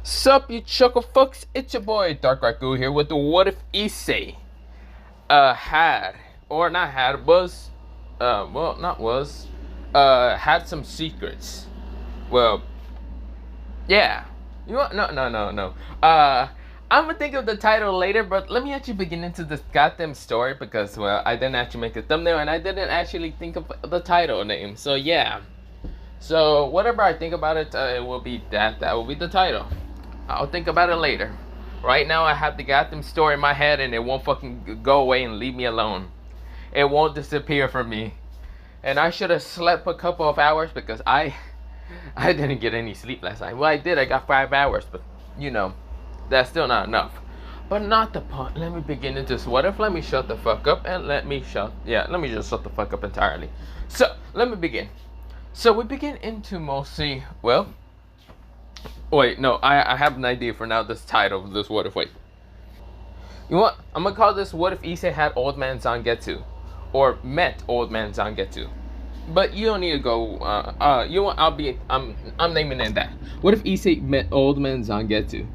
Sup, you chuckle fucks? It's your boy Dark Raku here with the What If Issei had or not had was well not was had some secrets. Well, yeah. You know what? No. I'm gonna think of the title later, but let me actually begin into this goddamn story because well I didn't actually make a thumbnail and I didn't actually think of the title name. So yeah. So whatever I think about it, it will be that will be the title. I'll think about it later. Right now I have the goddamn story in my head and it won't fucking go away and leave me alone. It won't disappear from me. And I should have slept a couple of hours because I didn't get any sleep last night. Well, I did. I got 5 hours, but you know, that's still not enough. But not the point. Let me begin into this. What if let me shut the fuck up and let me just shut the fuck up entirely. So, let me begin. So we begin into mostly, well, wait, no, I have an idea for now. This title of this What If. Wait, you know what? I'm gonna call this What If Issei had Old Man Zangetsu, or met Old Man Zangetsu. But you don't need to go. You want? I'm naming it that. What if Issei met Old Man Zangetsu?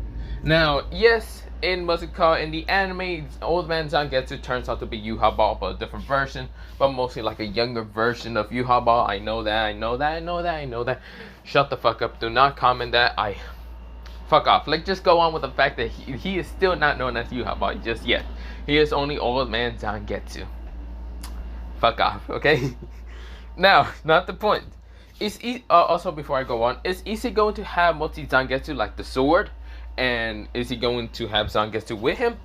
Now, yes, in what's it called in the anime, Old Man Zangetsu turns out to be Yuhabal, but a different version, but mostly like a younger version of Yuhabal. I know that. Shut the fuck up. Do not comment that. Fuck off. Like, just go on with the fact that he is still not known as Yuhabal just yet. He is only Old Man Zangetsu. Fuck off, okay? Now, not the point. Also, before I go on, is Issei going to have Moti Zangetsu like the sword? And is he going to have Zangetsu with him?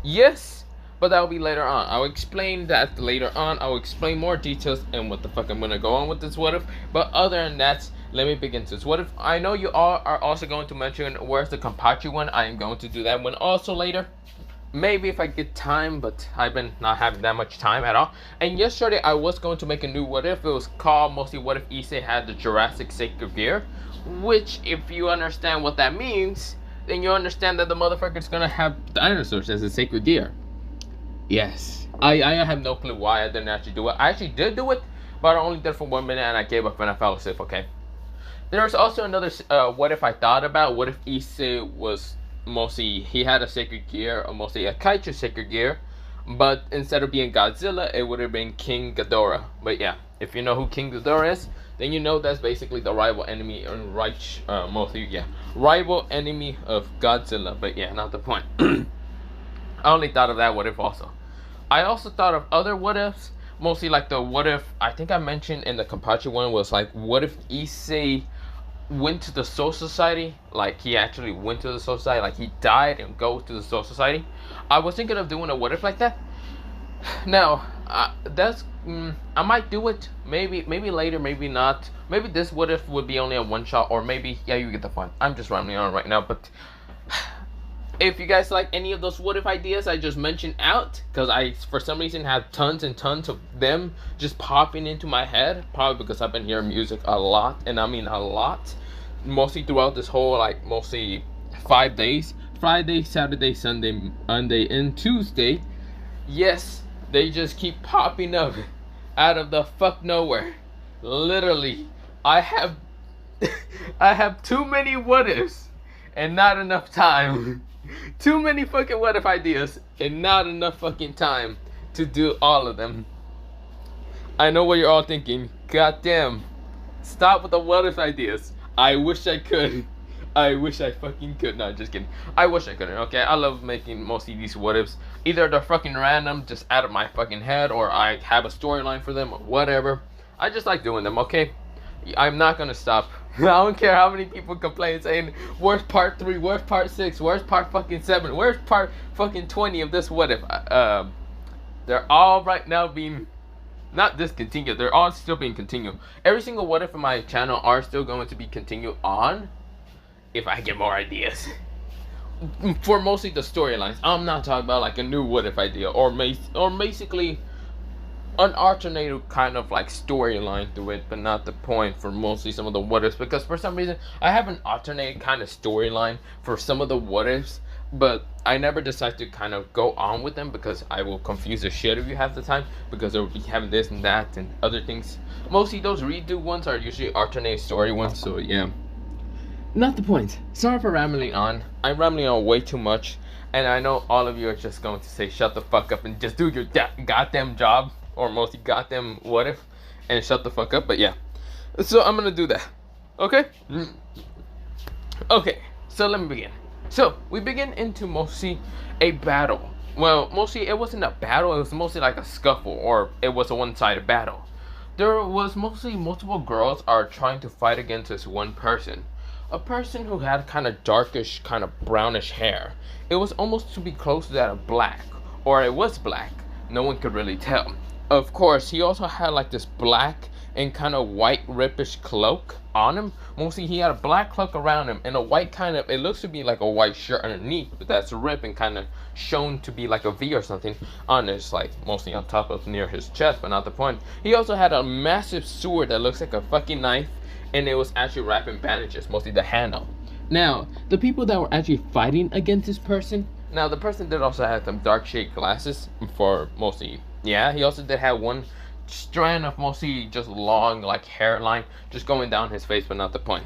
Yes, but that will be later on. I'll explain that later on. I'll explain more details and what the fuck I'm gonna go on with this What If. But other than that, let me begin to this What If. I know you all are also going to mention where's the Kampachi one. I am going to do that one also later. Maybe if I get time, but I've been not having that much time at all. And yesterday I was going to make a new What If. It was called mostly What If Issei had the Jurassic Sacred Gear. Which, if you understand what that means, then you understand that the motherfucker's gonna have dinosaurs as a sacred gear. Yes. I have no clue why I didn't actually do it. I actually did do it, but I only did it for 1 minute and I gave up and I fell asleep, okay? There's also another What If I thought about. What if Issei was mostly, he had a sacred gear, or mostly a Kaiju sacred gear, but instead of being Godzilla, it would have been King Ghidorah. But yeah, if you know who King Ghidorah is, then you know that's basically the rival enemy and rival enemy of Godzilla. But yeah, not the point. I only thought of that What If also. I also thought of other What Ifs, mostly like the What If I think I mentioned in the Kampachi one was like, what if Issei went to the Soul Society? Like, he actually went to the Soul Society, like he died and go to the Soul Society. I was thinking of doing a What If like that. Now, that's I might do it. Maybe later, maybe not. Maybe this What If would be only a one shot, or maybe yeah, you get the point. I'm just rambling on right now, but if you guys like any of those What If ideas I just mentioned out, because I for some reason have tons and tons of them just popping into my head, probably because I've been hearing music a lot, and I mean a lot, mostly throughout this whole like mostly 5 days, Friday, Saturday, Sunday, Monday, and Tuesday. Yes, they just keep popping up out of the fuck nowhere. Literally, I have I have too many What Ifs and not enough time. Too many fucking What If ideas and not enough fucking time to do all of them. I know what you're all thinking. Goddamn, stop with the What If ideas. I wish I could. I wish I fucking could. No, just kidding. I wish I couldn't, okay? I love making mostly these What Ifs. Either they're fucking random, just out of my fucking head, or I have a storyline for them, or whatever. I just like doing them, okay? I'm not gonna stop. I don't care how many people complain saying, where's part 3, where's part 6, where's part fucking 7, where's part fucking 20 of this What If? They're all right now being, not discontinued, they're all still being continued. Every single What If in my channel are still going to be continued on, if I get more ideas. For mostly the storylines. I'm not talking about like a new What If idea, or basically an alternative kind of like storyline to it, but not the point for mostly some of the What Ifs, because for some reason I have an alternate kind of storyline for some of the What Ifs, but I never decide to kind of go on with them because I will confuse the shit if you have the time, because they will be having this and that and other things. Mostly those redo ones are usually alternate story ones, so yeah. not the point. Sorry for rambling on. I'm rambling on way too much, and I know all of you are just going to say, "Shut the fuck up and just do your goddamn job," or mostly "goddamn what if," and shut the fuck up. But yeah, so I'm gonna do that. Okay. Okay. So let me begin. So we begin into mostly a battle. Well, mostly it wasn't a battle. It was mostly like a scuffle, or it was a one-sided battle. There was mostly multiple girls are trying to fight against this one person. A person who had kind of darkish, kind of brownish hair. It was almost to be close to that of black. Or it was black. No one could really tell. Of course, he also had like this black and kind of white ripish cloak on him. Mostly he had a black cloak around him and a white kind of, it looks to be like a white shirt underneath, but that's ripped and kind of shown to be like a V or something on his, like mostly on top of near his chest, but not the point. He also had a massive sword that looks like a fucking knife, and it was actually wrapped in bandages, mostly the handle. Now, the people that were actually fighting against this person, now the person did also have some dark shade glasses for mostly, yeah, he also did have one strand of mostly just long like hairline just going down his face, but not the point.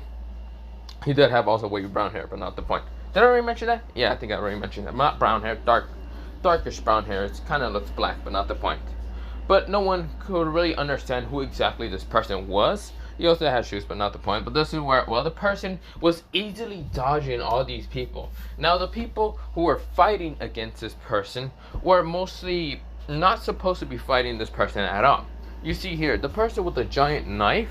He did have also wavy brown hair, but not the point. Did I already mention that? Yeah, I think I already mentioned that. Not brown hair, darkish brown hair. It kind of looks black, but not the point. But no one could really understand who exactly this person was. He also had shoes, but not the point. But this is where, well, the person was easily dodging all these people. Now, the people who were fighting against this person were mostly not supposed to be fighting this person at all. You see here, the person with the giant knife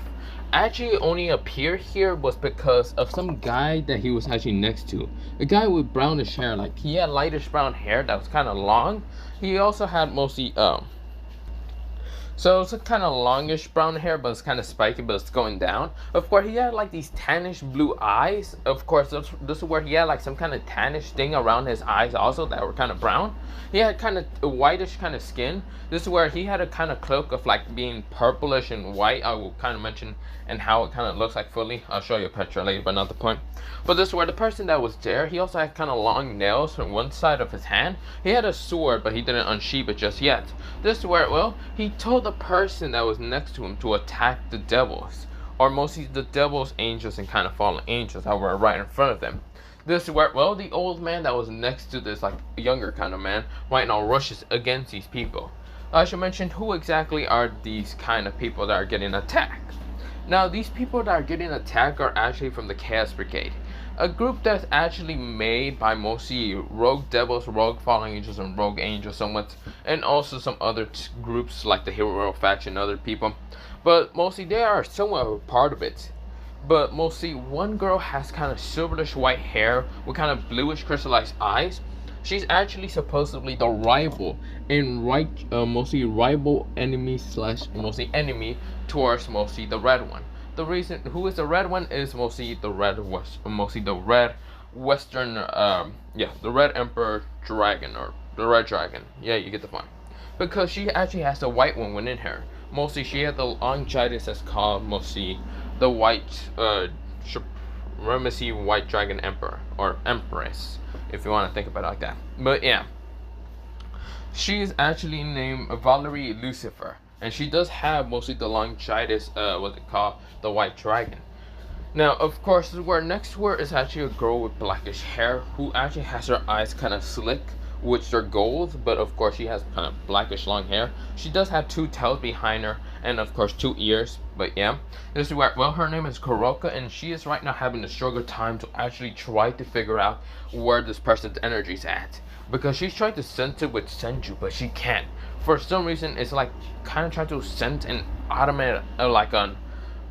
actually only appeared here was because of some guy that he was actually next to. A guy with brownish hair, like he had lightish brown hair that was kind of long. He also had mostly so it's a kind of longish brown hair, but it's kind of spiky, but it's going down. Of course, he had like these tannish blue eyes. Of course, this is where he had like some kind of tannish thing around his eyes also that were kind of brown. He had kind of a whitish kind of skin. This is where he had a kind of cloak of like being purplish and white. I will kind of mention and how it kind of looks like fully. I'll show you a picture later, but not the point. But this is where the person that was there, he also had kind of long nails on one side of his hand. He had a sword, but he didn't unsheath it just yet. This is where, well, he told the person that was next to him to attack the devils, or mostly the devil's angels and kind of fallen angels that were right in front of them. This is where, well, the old man that was next to this like younger kind of man right now rushes against these people. I should mention who exactly are these kind of people that are getting attacked. Now, these people that are getting attacked are actually from the Chaos Brigade, a group that's actually made by mostly rogue devils, rogue fallen angels, and rogue angels somewhat, and also some other groups like the hero faction and other people. But mostly they are somewhat a part of it. But mostly one girl has kind of silverish white hair with kind of bluish crystallized eyes. She's actually supposedly the rival and mostly rival enemy slash mostly enemy towards mostly the red one. The reason who is the red one is mostly the red western the red emperor dragon, or the red dragon. Yeah, you get the point. Because she actually has the white one within her. Mostly she had the longitis that's called mostly the white supremacy white dragon emperor or empress, if you want to think about it like that. But yeah, she is actually named Valerie Lucifer, and she does have mostly the longitis, what they call the white dragon. Now, of course, where next to her is actually a girl with blackish hair who actually has her eyes kind of slick, which are gold, but of course she has kind of blackish long hair. She does have two tails behind her, and of course 2 ears. But yeah, this is where, well, her name is Kuroka, and she is right now having a struggle time to actually try to figure out where this person's energy is at, because she's trying to sense it with Senju, but she can't. For some reason, it's like kind of trying to sense an automatic, like an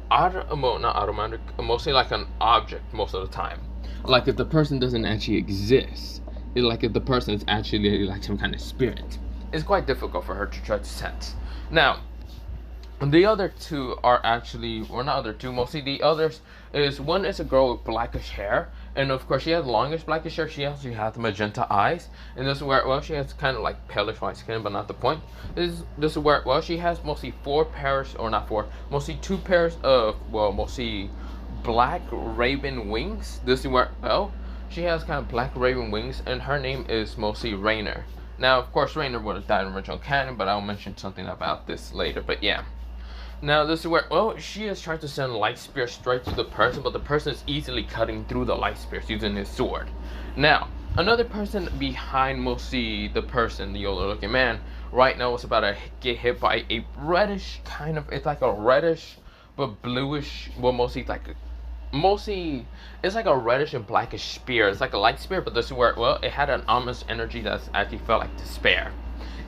not automatic, mostly like an object most of the time. Like if the person doesn't actually exist, like if the person is actually like some kind of spirit, it's quite difficult for her to try to sense. Now, the other two are actually, or not other two, mostly the others is, one is a girl with blackish hair, and of course she has longish blackish hair. She also has magenta eyes, and this is where, well, she has kind of like palish white skin, but not the point. This is where, well, she has mostly 4 pairs, or not 4, mostly 2 pairs of, well, mostly black raven wings. This is where, well, she has kind of black raven wings, and her name is mostly Rainer. Now, of course, Rainer would have died in original canon, but I'll mention something about this later. But yeah, Now this is where, well, she is trying to send light spear straight to the person, but the person is easily cutting through the light spears using his sword. Now, another person behind mostly the person, the older looking man, right now is about to get hit by a reddish kind of, it's like a reddish but bluish, well, mostly it's like a reddish and blackish spear. It's like a light spear, but this is where, well, it had an ominous energy that actually felt like despair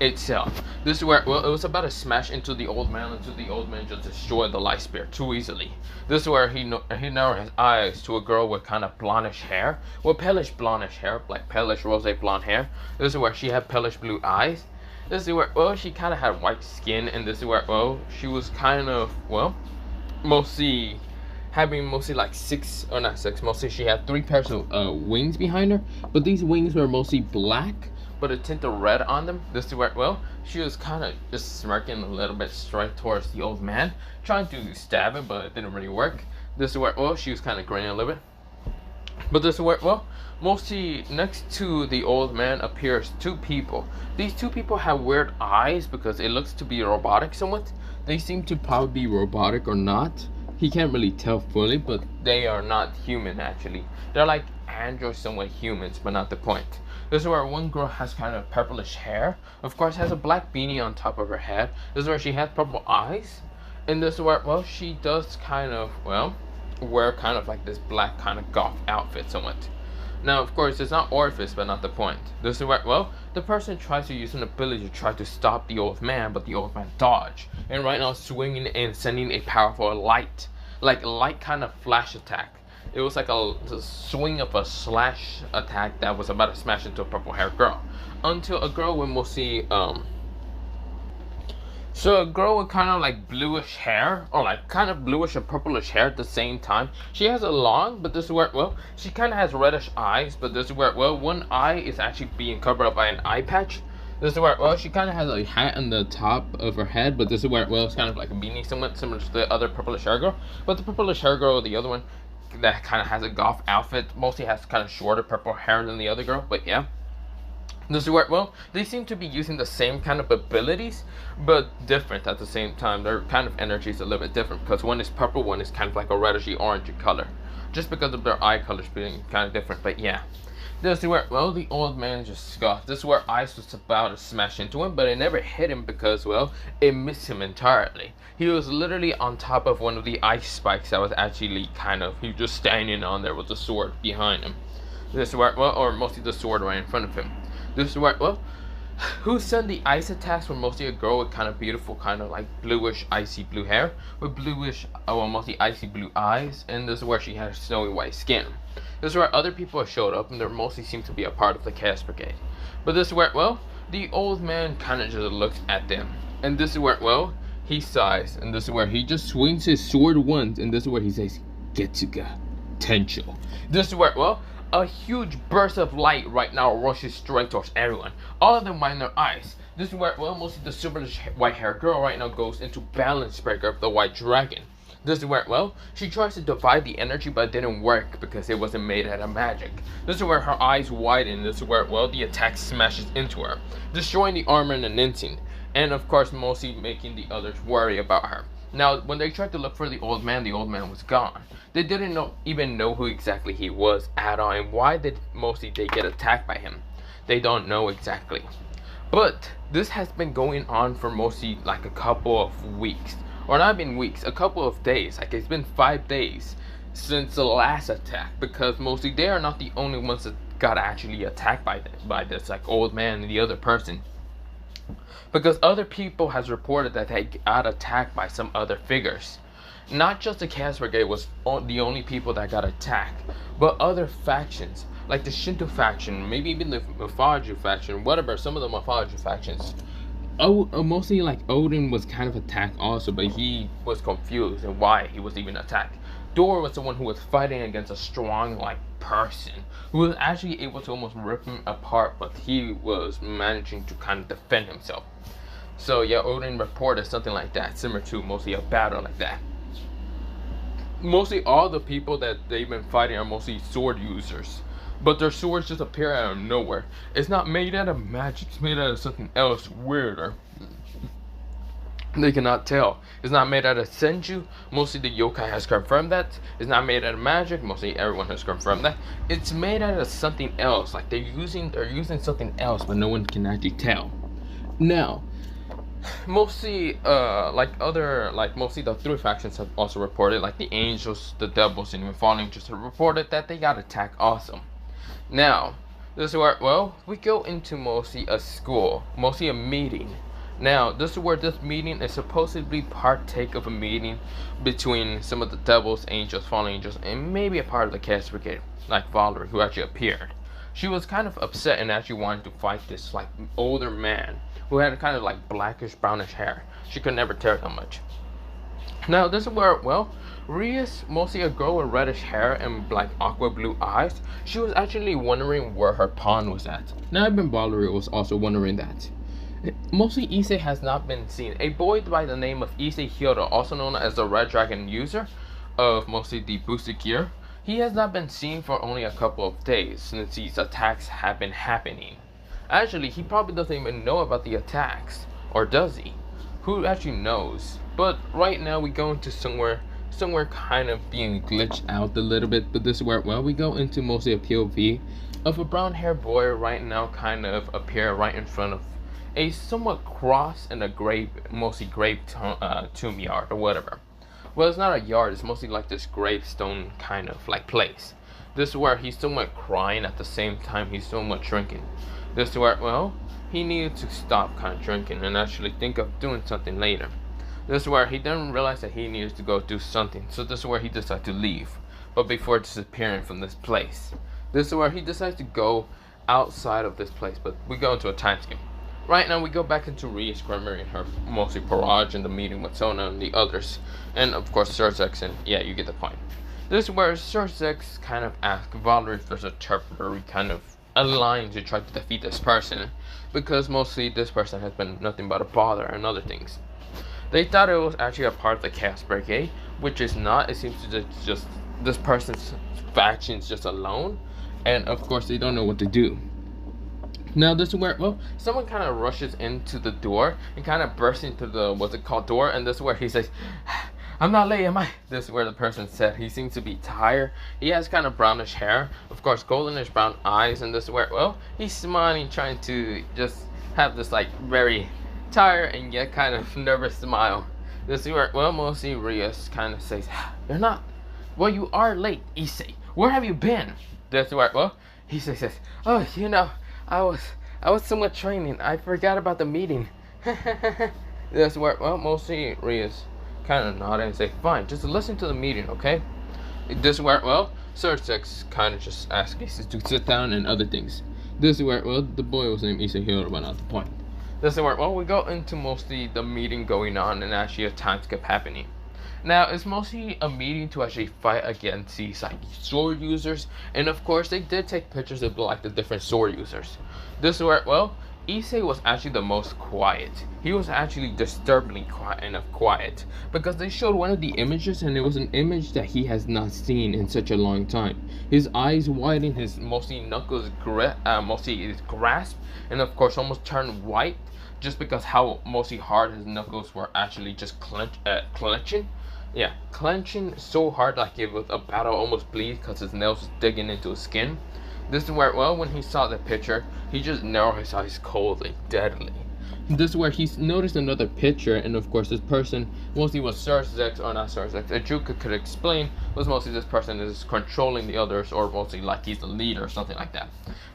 itself. This is where, well, it was about to smash into the old man until the old man just destroyed the light spear too easily. This is where he narrowed his eyes to a girl with kind of blondish hair, well, palish blondish hair, like palish rose blonde hair. This is where she had palish blue eyes. This is where, well, she kind of had white skin, and this is where, well, she was kind of, well, mostly having mostly like six, or not six, mostly she had 3 pairs of wings behind her, but these wings were mostly black but a tint of red on them. This is where, well, she was kind of just smirking a little bit straight towards the old man, trying to stab him, but it didn't really work. This is where, well, she was kind of grinning a little bit. But this is where, well, mostly next to the old man appears 2 people. These 2 people have weird eyes because it looks to be robotic somewhat. They seem to probably be robotic or not. He can't really tell fully, but they are not human actually. They're like androids, somewhat humans, but not the point. This is where one girl has kind of purplish hair. Of course, has a black beanie on top of her head. This is where she has purple eyes. And this is where, well, she does kind of, well, wear kind of like this black kind of goth outfit somewhat. Now, of course, it's not orifice, but not the point. This is where, well, the person tries to use an ability to try to stop the old man, but the old man dodged. And right now, swinging and sending a powerful light, like light kind of flash attack. It was like a swing of a slash attack that was about to smash into a purple-haired girl. Until a girl with mostly, so a girl with kind of like bluish hair, or like kind of bluish and purplish hair at the same time. She has a long, but this is where, well, she kind of has reddish eyes, but this is where, well, one eye is actually being covered up by an eye patch. This is where, well, she kind of has a hat on the top of her head, but this is where, well, it's kind of like a beanie, somewhat similar to the other purplish hair girl. But the purplish hair girl, the other one, that kind of has a goth outfit, mostly has kind of shorter purple hair than the other girl, but yeah. This is where, well, they seem to be using the same kind of abilities, but different at the same time. Their kind of energy is a little bit different, because one is purple, one is kind of like a reddishy orange color, just because of their eye colors being kind of different, but yeah. This is where, well, the old man just scoffed. This is where ice was about to smash into him, but it never hit him because, well, it missed him entirely. He was literally on top of one of the ice spikes that was actually kind of, he was just standing on there with the sword behind him. This is where, well, or mostly the sword right in front of him. This is where, well, who sent the ice attacks were mostly a girl with kind of beautiful, kind of like bluish, icy blue hair, with bluish, well, mostly icy blue eyes, and this is where she had snowy white skin. This is where other people showed up, and they mostly seem to be a part of the Chaos Brigade. But this is where, well, the old man kind of just looks at them, and this is where, well, he sighs, and this is where he just swings his sword once, and this is where he says, "Getsuga Tencho." This is where, well, a huge burst of light right now rushes straight towards everyone. All of them wind their eyes. This is where, well, mostly the silverish white-haired girl right now goes into balance breaker of the white dragon. This is where, well, she tries to divide the energy, but it didn't work because it wasn't made out of magic. This is where her eyes widen. This is where, well, the attack smashes into her, destroying the armor in an instant, and of course mostly making the others worry about her. Now, when they tried to look for the old man was gone. They didn't even know who exactly he was at all, and why did mostly they get attacked by him? They don't know exactly. But this has been going on for mostly like a couple of weeks. Or not even weeks, a couple of days. Like, it's been 5 days since the last attack, because mostly they are not the only ones that got actually attacked by this like old man and the other person. Because other people has reported that they got attacked by some other figures. Not just the Chaos Brigade was the only people that got attacked, but other factions, like the Shinto faction, maybe even the Mafaju faction, whatever, some of the Mafaju factions. Mostly like Odin was kind of attacked also, but he was confused and why he was even attacked. Dor was the one who was fighting against a strong like person who was actually able to almost rip him apart, but he was managing to kind of defend himself. So yeah, Odin reported something like that, similar to mostly a battle like that. Mostly all the people that they've been fighting are mostly sword users, but their swords just appear out of nowhere. It's not made out of magic, it's made out of something else weirder. They cannot tell. It's not made out of senju. Mostly the yokai has confirmed that. It's not made out of magic. Mostly everyone has confirmed that. It's made out of something else. Like they're using something else, but no one can actually tell. Now, mostly mostly the three factions have also reported, like the angels, the devils, and even fallen angels have reported that they got attacked also. Now, this is where, well, we go into mostly a school, mostly a meeting. Now, this is where this meeting is supposedly partake of a meeting between some of the devils, angels, fallen angels, and maybe a part of the Chaos Brigade, like Valerie, who actually appeared. She was kind of upset and actually wanted to fight this like older man who had kind of like blackish brownish hair. She could never tell that much. Now, this is where, well, Ria's mostly a girl with reddish hair and like aqua blue eyes. She was actually wondering where her pawn was at. Now, even Valerie was also wondering that. Mostly Issei has not been seen. A boy by the name of Issei Hyodo, also known as the Red Dragon user of mostly the boosted gear, he has not been seen for only a couple of days since these attacks have been happening. Actually, he probably doesn't even know about the attacks. Or does he? Who actually knows? But right now we go into somewhere kind of being glitched out a little bit. But this is where, well, we go into mostly a POV of a brown haired boy right now kind of appear right in front of a somewhat cross and a grave, mostly grave tomb yard or whatever. Well, it's not a yard, it's mostly like this gravestone kind of like place. This is where he's somewhat crying at the same time he's somewhat drinking. This is where, well, he needed to stop kind of drinking and actually think of doing something later. This is where he didn't realize that he needed to go do something, so this is where he decided to leave, but before disappearing from this place. This is where he decides to go outside of this place, but we go into a time skip. Right now we go back into Ria's Creamery and her mostly Parage and the meeting with Sona and the others. And of course Surzex, and yeah, you get the point. This is where Surzex kind of asks Valerie if there's a temporary kind of alliance to try to defeat this person. Because mostly this person has been nothing but a bother and other things. They thought it was actually a part of the Chaos Brigade, which is not. It seems to just this person's faction is just alone. And of course they don't know what to do. Now this is where, well, someone kind of rushes into the door and kind of bursts into the, what's it called, door, and this is where he says, I'm not late, am I? This is where the person said he seems to be tired. He has kind of brownish hair, of course goldenish brown eyes, and this is where, well, he's smiling, trying to just have this like very tired and yet kind of nervous smile. This is where, well, mostly Rias kind of says, you're not, well, you are late, Issei. Where have you been? This is where, well, he says, oh, you know, I was somewhat training. I forgot about the meeting. That's where, well, mostly Ria's kind of nodding and say, fine, just listen to the meeting, okay? This is where, well, Surzex kind of just asks Issei to sit down and other things. This is where, well, the boy was named Issei Hyodo, but not the point. This is where, well, we go into mostly the meeting going on and actually a time skip happening. Now, it's mostly a meeting to actually fight against these like sword users, and of course they did take pictures of like the different sword users. This is where, well, Issei was actually the most quiet. He was actually disturbingly quiet because they showed one of the images and it was an image that he has not seen in such a long time. His eyes widen, his mostly knuckles mostly his grasp, and of course almost turned white just because how mostly hard his knuckles were actually just clenching. Yeah, clenching so hard like it was about to almost bleed because his nails was digging into his skin. This is where, well, when he saw the picture, he just narrowed his eyes coldly, deadly. This is where he noticed another picture, and of course this person, mostly was Surzex, or not Surzex, Ajuka could explain, was mostly this person is controlling the others, or mostly like he's the leader or something like that.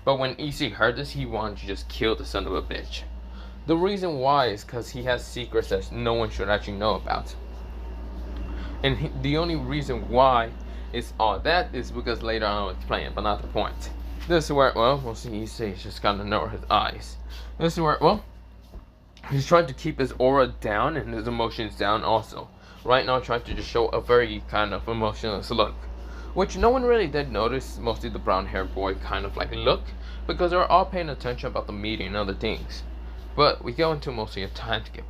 But when Issei heard this, he wanted to just kill the son of a bitch. The reason why is because he has secrets that no one should actually know about. And the only reason why it's all that is because later on I'll explain, but not the point. This is where, well, we'll see Issei just kind of narrow his eyes. This is where, well, he's trying to keep his aura down and his emotions down also. Right now trying to just show a very kind of emotionless look. Which no one really did notice, mostly the brown haired boy kind of like look, because they're all paying attention about the meeting and other things. But we go into mostly a time skip.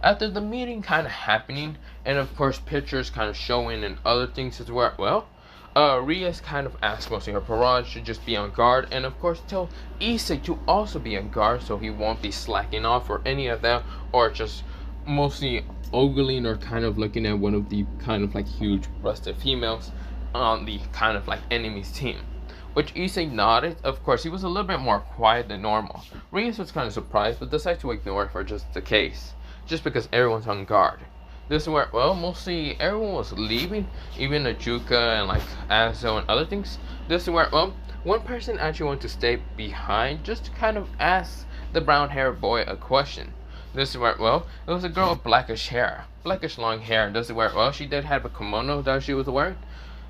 After the meeting kind of happening, and of course pictures kind of showing and other things as well, Rias kind of asked mostly her Parage to just be on guard, and of course tell Issei to also be on guard so he won't be slacking off or any of that, or just mostly ogling or kind of looking at one of the kind of like huge breasted females on the kind of like enemy's team. Which Issei nodded. Of course, he was a little bit more quiet than normal. Rias was kind of surprised, but decided to ignore it for just the case. Just because everyone's on guard. This is where, well, mostly everyone was leaving. Even Ajuka and like Azo and other things. This is where, well, one person actually wanted to stay behind just to kind of ask the brown-haired boy a question. This is where, well, it was a girl with blackish hair. Blackish long hair. And this is where, well, she did have a kimono that she was wearing.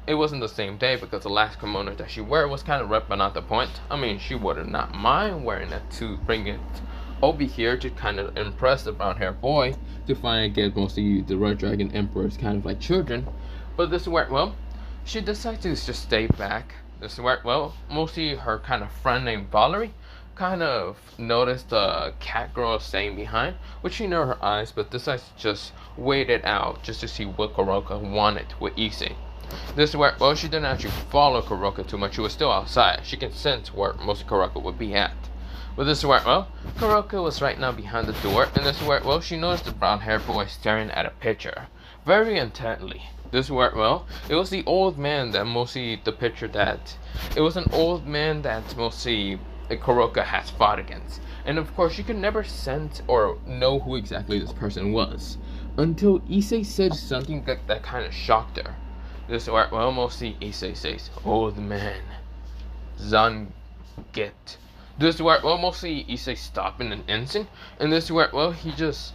It wasn't the same day because the last kimono that she wore was kind of ripped, but not the point. I mean, she would not mind wearing it to bring it over here to kind of impress the brown-haired boy to finally get mostly the Red Dragon Emperor's kind of like children. But this is where, well, she decided to just stay back. This is where, well, mostly her kind of friend named Valerie kind of noticed the cat girl staying behind, which she knew her eyes, but decided to just wait it out just to see what Kuroka wanted with Issei. This is where, well, she didn't actually follow Kuroka too much. She was still outside. She can sense where most Kuroka would be at. But this is where, well, Kuroka was right now behind the door. And this is where, well, she noticed the brown-haired boy staring at a picture very intently. This is where, well, it was the old man that mostly the picture that, it was an old man that mostly Kuroka has fought against. And of course, she could never sense or know who exactly this person was. Until Issei said something that kind of shocked her. This is where, well, mostly Issei says, old man, Zangetsu. This is where, well, mostly Issei stopped in an instant. And this is where, well, he just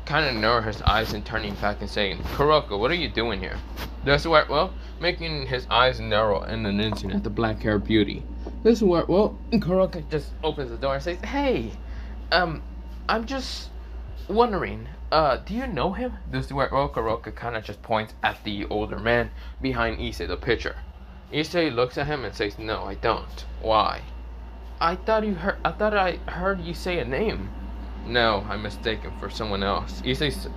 kind of narrowed his eyes and turning back and saying, Kuroka, what are you doing here? This is where, well, making his eyes narrow in an instant at the black-haired beauty. This is where, well, Kuroka just opens the door and says, hey, I'm just wondering, do you know him? This is where, well, Kuroka kind of just points at the older man behind Issei, the picture. Issei looks at him and says, no, I don't. Why? I thought I heard you say a name. No, I'm mistaken for someone else. Issei's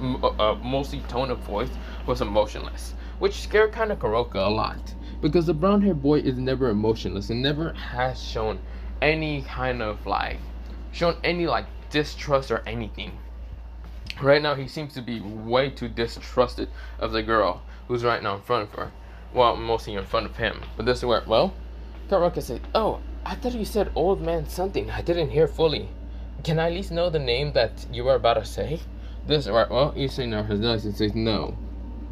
mostly tone of voice was emotionless, which scared kind of Kuroka a lot. Because the brown-haired boy is never emotionless and never has shown any kind of like, distrust or anything. Right now, he seems to be way too distrusted of the girl who's right now in front of her. Well, mostly in front of him. But this is where, well, Kuroka said, oh, I thought you said old man something. I didn't hear fully. Can I at least know the name that you were about to say? This is where, well, Issei narrows his eyes and says, no,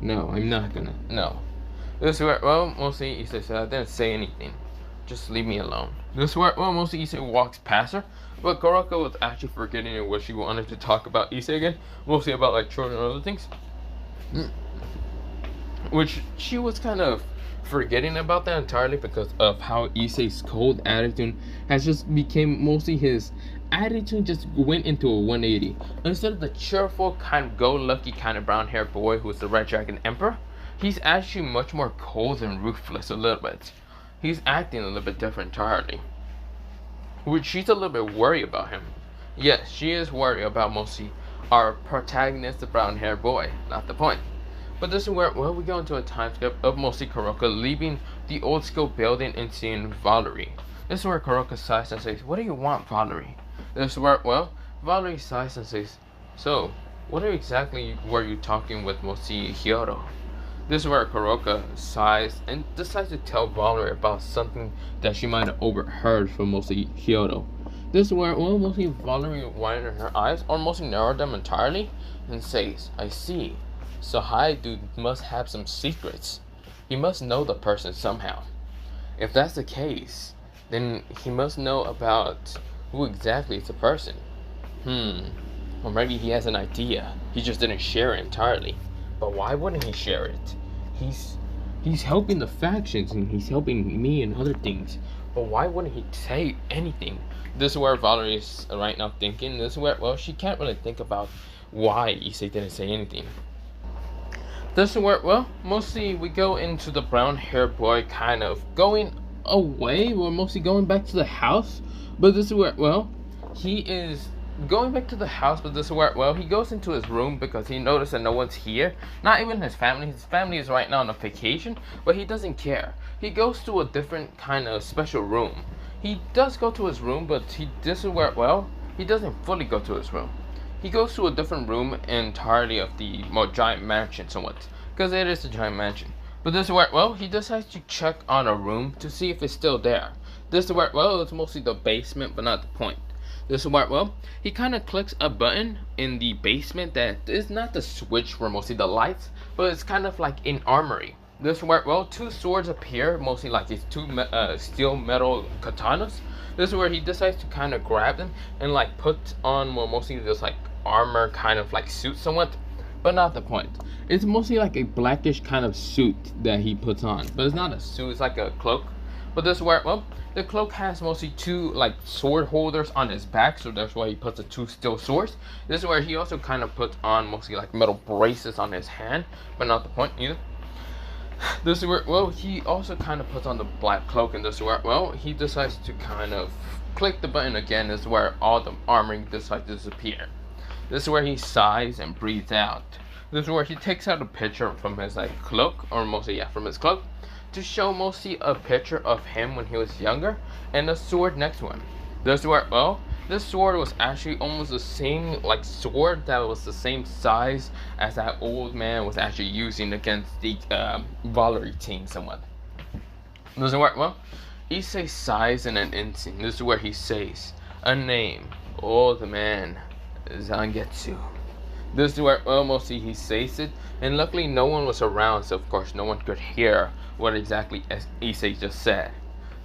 I'm not gonna, no. This is where, well, mostly Issei said, I didn't say anything. Just leave me alone. This is where, well, mostly Issei walks past her. But Kuroka was actually forgetting what she wanted to talk about Issei again. Mostly about like children and other things. Which she was kind of forgetting about that entirely because of how Issei's cold attitude has just became mostly his attitude just went into a 180. Instead of the cheerful, kind of go-lucky kind of brown-haired boy who is the Red Dragon Emperor, he's actually much more cold and ruthless a little bit. He's acting a little bit different entirely. Which she's a little bit worried about him. Yes, she is worried about mostly our protagonist, the brown-haired boy. Not the point. But this is where, well, we go into a time skip of mostly Kuroka leaving the old school building and seeing Valerie. This is where Kuroka sighs and says, what do you want, Valerie? This is where, well, Valerie sighs and says, so, what exactly were you talking with mostly Hyoto? This is where Kuroka sighs and decides to tell Valerie about something that she might have overheard from mostly Hyoto. This is where, well, mostly Valerie widened her eyes, or mostly narrowed them entirely, and says, I see. So Dude must have some secrets. He must know the person somehow. If that's the case, then he must know about who exactly is the person. Or maybe he has an idea. He just didn't share it entirely. But why wouldn't he share it? He's helping the factions and he's helping me and other things. But why wouldn't he say anything? This is where Valerie is right now thinking. This is where, well, she can't really think about why Issei didn't say anything. This is where, well, mostly we go into the brown-haired boy kind of going away. We're mostly going back to the house. But this is where, well, he is going back to the house. But this is where, well, he goes into his room because he noticed that no one's here. Not even his family. His family is right now on a vacation. But he doesn't care. He goes to a different kind of special room. He does go to his room, but this is where, well, he doesn't fully go to his room. he goes to a different room entirely of the giant mansion somewhat. Because it is a giant mansion. But this is where, well, he decides to check on a room to see if it's still there. This is where, well, it's mostly the basement, but not the point. This is where, well, he kind of clicks a button in the basement that is not the switch for mostly the lights, but it's kind of like an armory. This is where, well, two swords appear, mostly like these two steel metal katanas. This is where he decides to kind of grab them and like put on, well, mostly this like armor kind of like suit somewhat, but not the point. It's mostly like a blackish kind of suit that he puts on, but it's not a suit, it's like a cloak. But this is where, well, the cloak has mostly two like sword holders on his back, so that's why he puts the two steel swords. This is where he also kind of puts on mostly like metal braces on his hand, but not the point either. This is where, well, he also kind of puts on the black cloak, and this is where, well, he decides to kind of click the button again. This is where all the armoring decides to disappear. This is where he sighs and breathes out. This is where he takes out a picture from his like cloak, or mostly, yeah, from his cloak, to show mostly a picture of him when he was younger and a sword next to him. This is where, well, this sword was actually almost the same like sword that was the same size as that old man was actually using against the Valerie team somewhat. This is where, well, Issei sighs in an instant. This is where he says a name, old man, Zangetsu. This is where, well, mostly he says it, and luckily no one was around, so of course no one could hear what exactly Issei just said.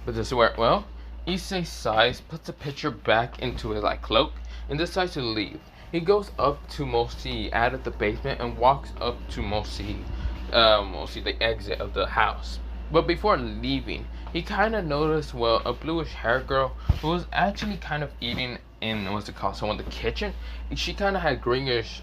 But this is where, well, Issei sighs, puts the picture back into his like cloak, and decides to leave. He goes up to mostly out of the basement and walks up to mostly the exit of the house. But before leaving, he kind of noticed, well, a bluish hair girl who was actually kind of eating in, what's it called, so in the kitchen. She kind of had a greenish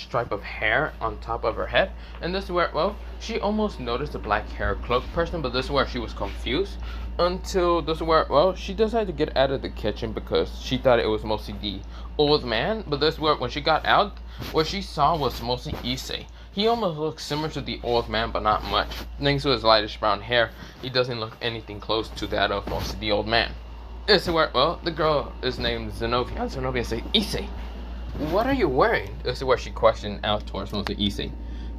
stripe of hair on top of her head, and this is where, well, she almost noticed the black hair cloak person, but this is where she was confused until this is where, well, she decided to get out of the kitchen because she thought it was mostly the old man. But this is where, when she got out, what she saw was mostly Issei. He almost looks similar to the old man, but not much. Thanks to his lightish brown hair, he doesn't look anything close to that of mostly the old man. This is where, well, the girl is named Zenobia. Zenobia says, Issei, what are you wearing? This is where she questioned out towards mostly Issei.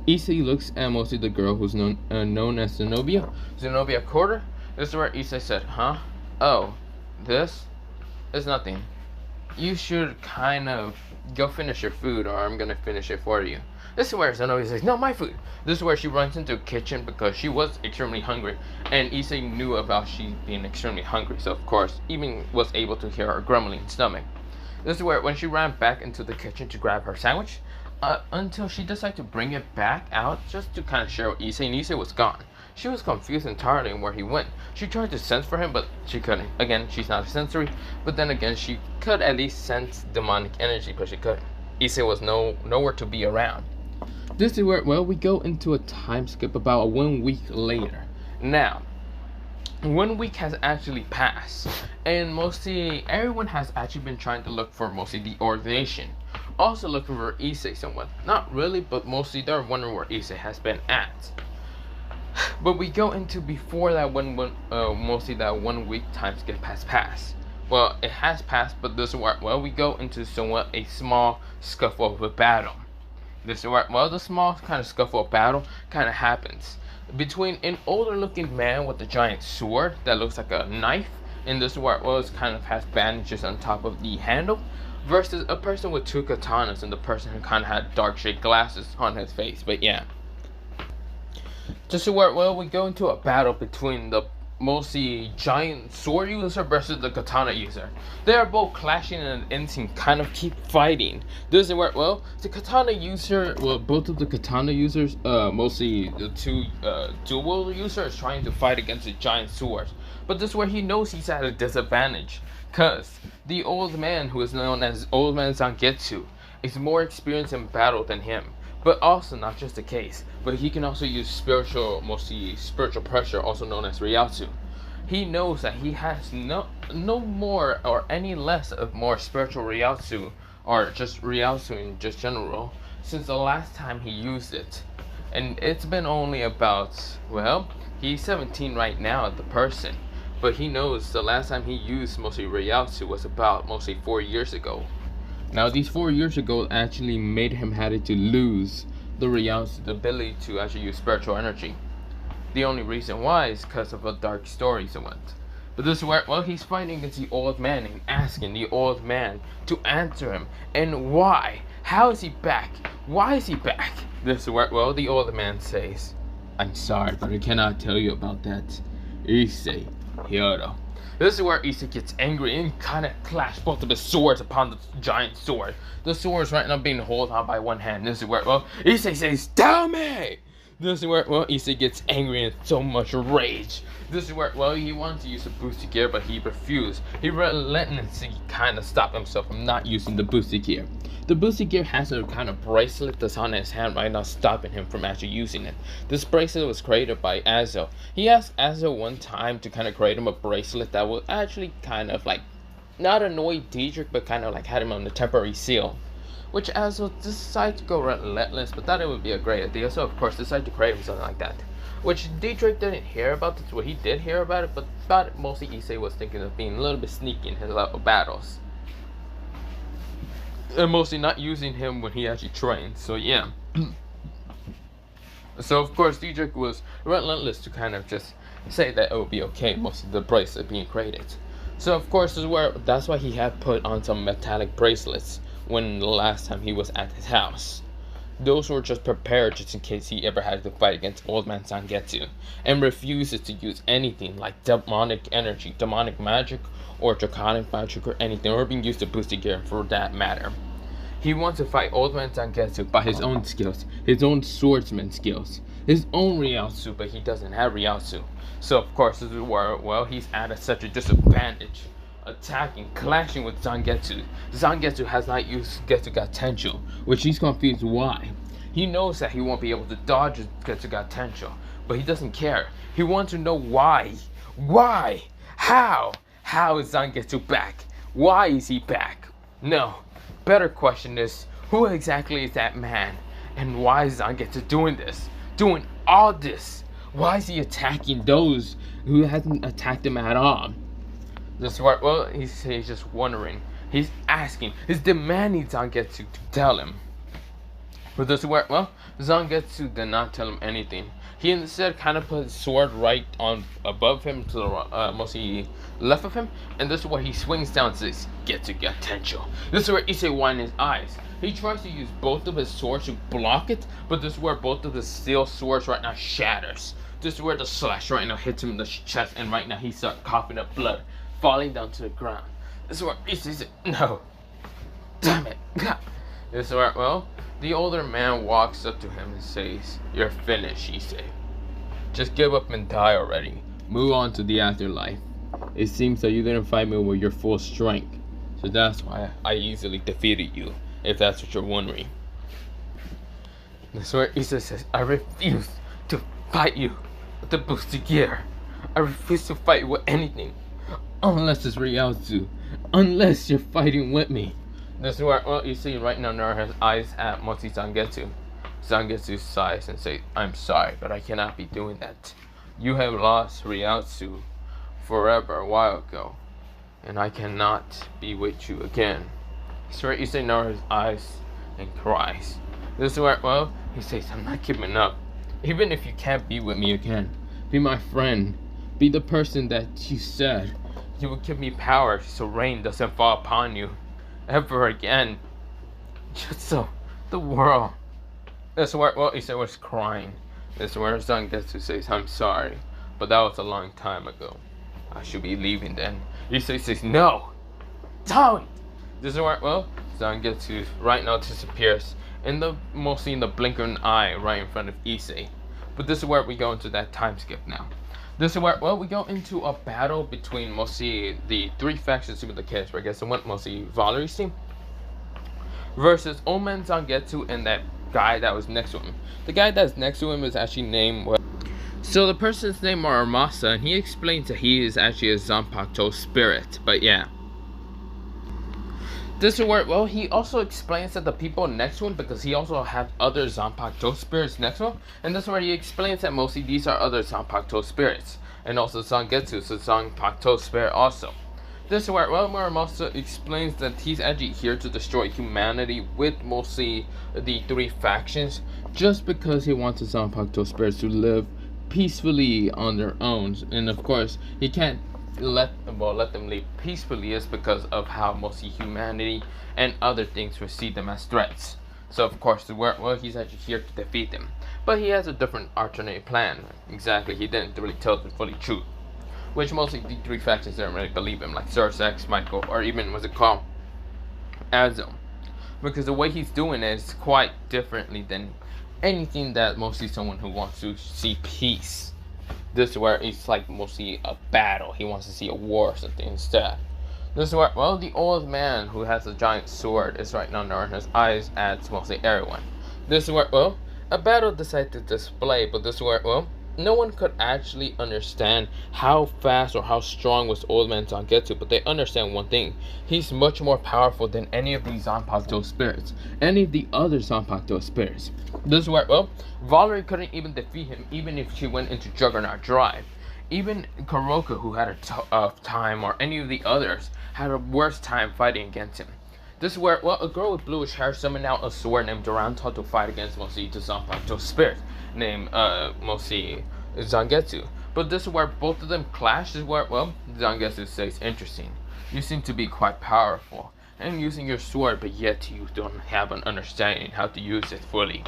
Issei looks at mostly the girl who's known as Zenobia. Zenobia Quarter. This is where Issei said, huh? Oh, this is nothing. You should kind of go finish your food, or I'm gonna finish it for you. This is where Zenobia says, no, my food. This is where she runs into the kitchen because she was extremely hungry, and Issei knew about she being extremely hungry, so of course, even was able to hear her grumbling stomach. This is where, when she ran back into the kitchen to grab her sandwich, until she decided to bring it back out just to kind of share with Issei, and Issei was gone. She was confused entirely on where he went. She tried to sense for him, but she couldn't. Again, she's not a sensory, but then again, she could at least sense demonic energy, but she couldn't. Issei was nowhere to be around. This is where, well, we go into a time skip about 1 week later. Now, 1 week has actually passed, and mostly everyone has actually been trying to look for mostly the ordination. Also looking for Issei somewhat. Not really, but mostly they're wondering where Issei has been at. But we go into before that mostly that 1 week time skip has passed. Well, it has passed, but this is where, well, we go into somewhat a small scuffle of a battle. This is where, well, the small kind of scuffle of battle kind of happens between an older looking man with a giant sword that looks like a knife, and this is where, well, it kind of has bandages on top of the handle, versus a person with two katanas, and the person who kind of had dark shade glasses on his face. But yeah, just to where, well, we go into a battle between the mostly giant sword user versus the katana user. They are both clashing in an instant, kind of keep fighting. This is where, well, the katana user, well, both of the katana users, mostly the two dual users, trying to fight against the giant sword. But this is where he knows he's at a disadvantage, cause the old man, who is known as Old Man Zangetsu, is more experienced in battle than him. But also not just the case, but he can also use mostly spiritual pressure, also known as Ryatsu. He knows that he has no more or any less of more spiritual Ryatsu, or just Ryatsu in just general, since the last time he used it. And it's been only about, well, he's 17 right now, the person, but he knows the last time he used mostly Ryatsu was about mostly 4 years ago. Now, these 4 years ago actually made him had to lose the reality, the ability to actually use spiritual energy. The only reason why is because of a dark story he went. But this is where, well, he's fighting against the old man and asking the old man to answer him. And why? How is he back? Why is he back? This is where, well, the old man says, I'm sorry, but I cannot tell you about that. Issei, Hyodo. This is where Issei gets angry and kind of clash both of his swords upon the giant sword. The sword is right now being held on by one hand. This is where, well, Issei says, tell me! This is where, well, Issei gets angry and so much rage. This is where, well, he wanted to use the boosted gear, but he refused. He relentlessly kind of stopped himself from not using the boosted gear. The boosted gear has a kind of bracelet that's on his hand right now, stopping him from actually using it. This bracelet was created by Azo. He asked Azo one time to kind of create him a bracelet that would actually kind of like, not annoy Dietrich, but kind of like had him on the temporary seal. Which Azo decided to go relentless, but thought it would be a great idea, so of course decided to create him something like that. Which Dietrich didn't hear about this, well, he did hear about it, but thought mostly Issei was thinking of being a little bit sneaky in his battles. And mostly not using him when he actually trained, so yeah. So of course Dietrich was relentless to kind of just say that it would be okay, most of the bracelet being created. So of course that's why he had put on some metallic bracelets when the last time he was at his house. Those were just prepared just in case he ever had to fight against Old Man Zangetsu, and refuses to use anything like demonic energy, demonic magic, or draconic magic, or anything, or being used to boost the gear for that matter. He wants to fight Old Man Zangetsu by his own skills, his own swordsman skills, his own Ryotsu, but he doesn't have Ryotsu. So of course this is where, well, he's at such a disadvantage, attacking, clashing with Zangetsu. Zangetsu has not used Getsu Tensho, which he's confused why. He knows that he won't be able to dodge Getsu Tensho, but he doesn't care. He wants to know why. Why? How? How is Zangetsu back? Why is he back? No. Better question is, who exactly is that man? And why is Zangetsu doing this? Doing all this? Why is he attacking those who hasn't attacked him at all? This is what, well, he's just wondering. He's asking. He's demanding Zangetsu to tell him. But this is where, well, Zangetsu did not tell him anything. He instead kind of put his sword right on above him to the mostly left of him, and this is where he swings down and says, Getsu Tensho. This is where Issei winds his eyes. He tries to use both of his swords to block it, but this is where both of the steel swords right now shatters. This is where the slash right now hits him in the chest, and right now he starts coughing up blood, falling down to the ground. This is where Issei says, no, damn it. This is where, well, the older man walks up to him and says, you're finished, Issei. Just give up and die already. Move on to the afterlife. It seems that you didn't fight me with your full strength, so that's why I easily defeated you, if that's what you're wondering. That's where Issei says, I refuse to fight you with the boosted gear. I refuse to fight with anything, unless it's Ryotsu, unless you're fighting with me. This is where, well, you see right now Nara has eyes at Mochi Zangetsu. Zangetsu sighs and says, I'm sorry, but I cannot be doing that. You have lost Ryotsu forever a while ago, and I cannot be with you again. So you see Nara's eyes and cries. This is where, well, he says, I'm not giving up. Even if you can't be with me again, be my friend. Be the person that you said you would give me power so rain doesn't fall upon you ever again. Just so the world. That's where, well, Issei was crying. That's where Zangetsu says, I'm sorry, but that was a long time ago. I should be leaving then. Issei says, no, don't. This is where, well, Zangetsu right now disappears mostly in the blink of an eye right in front of Issei. But this is where we go into that time skip now. This is where, well, we go into a battle between mostly the three factions of the case, where I guess it went mostly Valerie's team versus Omen Zangetsu and that guy that was next to him. The guy that's next to him is actually named, well, so the person's name are Armasa, and he explains that he is actually a Zanpakuto spirit, but yeah. This is where, well, he also explains that the people next to him, because he also has other Zanpakuto spirits next to him, and this is where he explains that mostly these are other Zanpakuto spirits, and also Zangetsu is a Zanpakuto spirit also. This is where, well, Muramasa explains that he's actually here to destroy humanity with mostly the three factions, just because he wants the Zanpakuto spirits to live peacefully on their own. And of course, he can't let them live peacefully is because of how mostly humanity and other things will see them as threats. So of course, well, he's actually here to defeat them. But he has a different alternate plan. Exactly, he didn't really tell the fully truth. Which mostly the three factions didn't really believe him, like X, Michael, or even, what's it called, Azo. Because the way he's doing it is quite differently than anything that mostly someone who wants to see peace. This is where it's like mostly a battle. He wants to see a war or something instead. This is where, well, the old man who has a giant sword is right now knowing his eyes at mostly everyone. This is where, well, a battle decided to display, but this is where, well, no one could actually understand how fast or how strong was Old Man Zangetsu, but they understand one thing. He's much more powerful than any of these Zanpakuto spirits, any of the other Zanpakuto spirits. This is where, well, Valerie couldn't even defeat him, even if she went into Juggernaut Drive. Even Kuroka, who had a tough time, or any of the others, had a worse time fighting against him. This is where, well, a girl with bluish hair summoned out a sword named Duranta to fight against mostly the Zanpakuto spirit named mostly Zangetsu. But this is where both of them clash. This is where, well, Zangetsu says, interesting. You seem to be quite powerful and using your sword, but yet you don't have an understanding how to use it fully.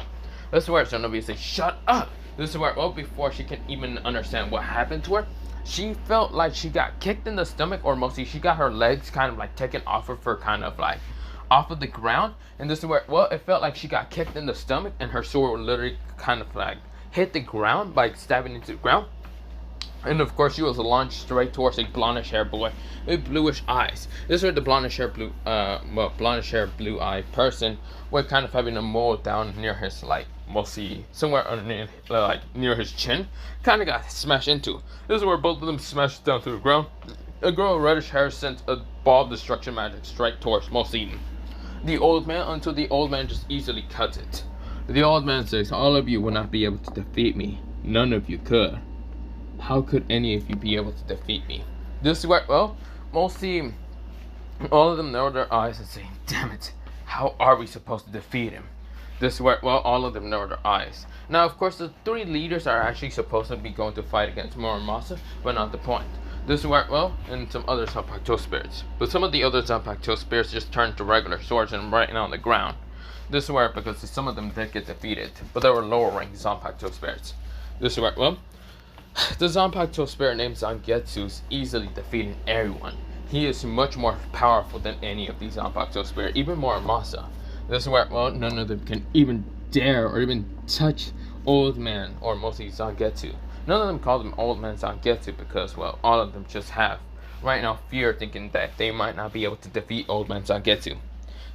This is where Shinobi says, shut up! This is where, well, before she can even understand what happened to her, she felt like she got kicked in the stomach, or mostly she got her legs kind of like taken off of her, kind of like off of the ground. And this is where, well, it felt like she got kicked in the stomach and her sword literally kind of like hit the ground by stabbing into the ground. And of course, she was launched straight towards a blondish hair boy with bluish eyes. This is where the blondish hair blue eye person was kind of having a mole down near his, like, mostly somewhere underneath, like near his chin, kind of got smashed into. This is where both of them smashed down to the ground. A girl with reddish hair sent a ball of destruction magic straight towards mostly the old man, until the old man just easily cuts it. The old man says, all of you will not be able to defeat me. None of you could. How could any of you be able to defeat me? This is where, well, mostly all of them narrow their eyes and say, damn it, how are we supposed to defeat him? This is where, well, all of them narrow their eyes. Now, of course, the three leaders are actually supposed to be going to fight against Muramasa, but not the point. This is where, well, and some other Zanpakuto spirits. But some of the other Zanpakuto spirits just turned to regular swords and right now on the ground. This is where, because some of them did get defeated, but they were lower ranked Zanpakuto spirits. This is where, well, the Zanpakuto spirit named Zangetsu is easily defeating everyone. He is much more powerful than any of these Zanpakuto spirits, even Muramasa. This is where, well, none of them can even dare or even touch Old Man or mostly Zangetsu. None of them call them Old Man Zangetsu because, well, all of them just have right now fear, thinking that they might not be able to defeat Old Man Zangetsu.